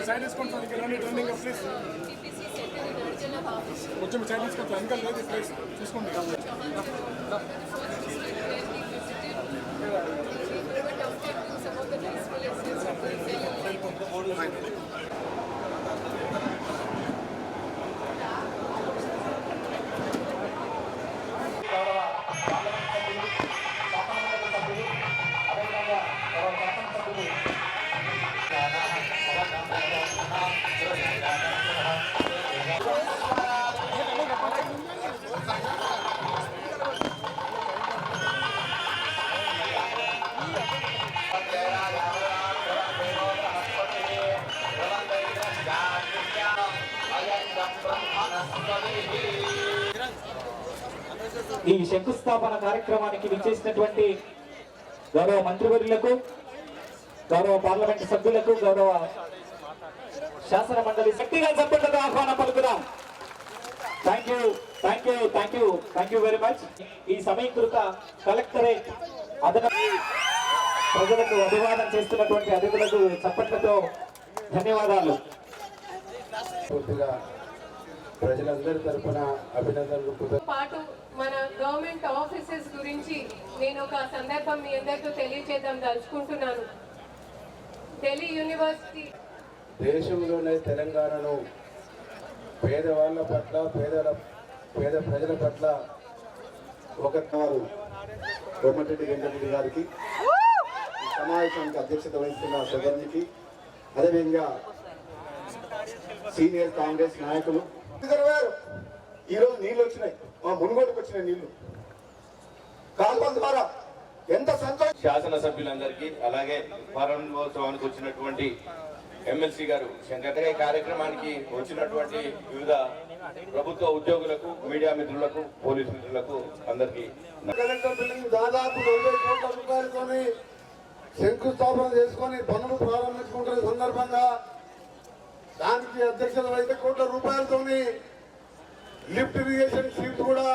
Side తీసుకోండి sir, ఇక్కడ trending please కొంచెం సైడ్ తీసుకోండి, ఇంకా లేదు ప్లీజ్ చూసుకోండి. ఈ శంకుస్థాపన కార్యక్రమానికి విచ్చేసినటువంటి గౌరవ మంత్రివర్యులకు, గౌరవ పార్లమెంటు సభ్యులకు, గౌరవ శాసన మండలి శక్తిగా సభ్యులకు ఆహ్వానం పలుకుదాం. Thank you, thank you, thank you, thank you very much. ఈ సమీకృత కలెక్టరేట్ ప్రజలకు అభివాదం చేస్తున్నటువంటి అతిథులకు చప్పట్లతో ధన్యవాదాలు. ప్రజలందరి తరఫున అభినందనలు పాటు మన గవర్నమెంట్ ఆఫీసెస్ గురించి నేను ఒక సందర్భం మీ అందరితో తెలియజేద్దాం దలుచుకుంటున్నాను. ఢిల్లీ యూనివర్సిటీ దేశంలోనే తెలంగాణను పేదవాళ్ళ పట్ల పేద ప్రజల పట్ల ఒక కోమటిరెడ్డి వెంకటరెడ్డి గారికి, సమావేశానికి అధ్యక్షత వహిస్తున్న సభ్యునికి, అదేవిధంగా సీనియర్ కాంగ్రెస్ నాయకులు. ఈరోజు నీళ్ళు వచ్చినాయి, మా మునుగోడుకు వచ్చినాయి నీళ్లు కాల్వల ద్వారా. ఎంత సంతోషం. శాసనసభ్యులందరికీ, అలాగే ప్రారంభోత్సవానికి వచ్చినటువంటి ఎమ్మెల్సీ గారు శంకరయ్య కార్యక్రమానికి వచ్చినటువంటి వివిధ ప్రభుత్వ ఉద్యోగులకు, మీడియా మిత్రులకు, పోలీసు మిత్రులకు అందరికీ కలెక్టర్ బిల్డింగ్ దాదాపు 20 కోట్ల రూపాయలతోని శంకుస్థాపన చేసుకొని పనులు ప్రారంభించుకుంటున్న సందర్భంగా దానికి అధ్యక్షత 5 కోట్ల రూపాయలతోని లిఫ్ట్ ఇరిగేషన్ స్కీమ్స్ కూడా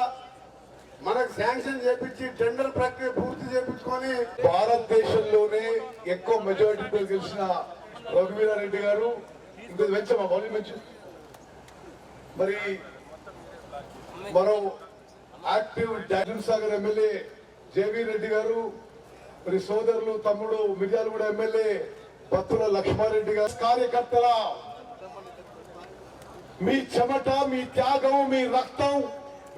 మనకు శాంక్షన్ చేపించి టెండర్ ప్రక్రియ పూర్తి చేపించుకొని భారతదేశంలోనే ఎక్కువ మెజారిటీతో గెలిచిన రఘువీరారెడ్డి గారు, ఇంకొక వెంచమా మౌలి మంచి మరి మరో యాక్టివ్ జాగన్ సాగర్ ఎమ్మెల్యే జేవీ రెడ్డి గారు, మరి సోదరులు తమ్ముడు మిర్యాలగూడ ఎమ్మెల్యే బత్తుల లక్ష్మారెడ్డి గారు, కార్యకర్తల మీ చెమట, మీ త్యాగం, మీ రక్తం,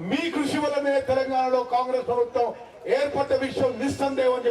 మీ కృషి వల్లనే తెలంగాణలో కాంగ్రెస్ ప్రభుత్వం ఏర్పడ్డ విషయం నిస్సందేహం అని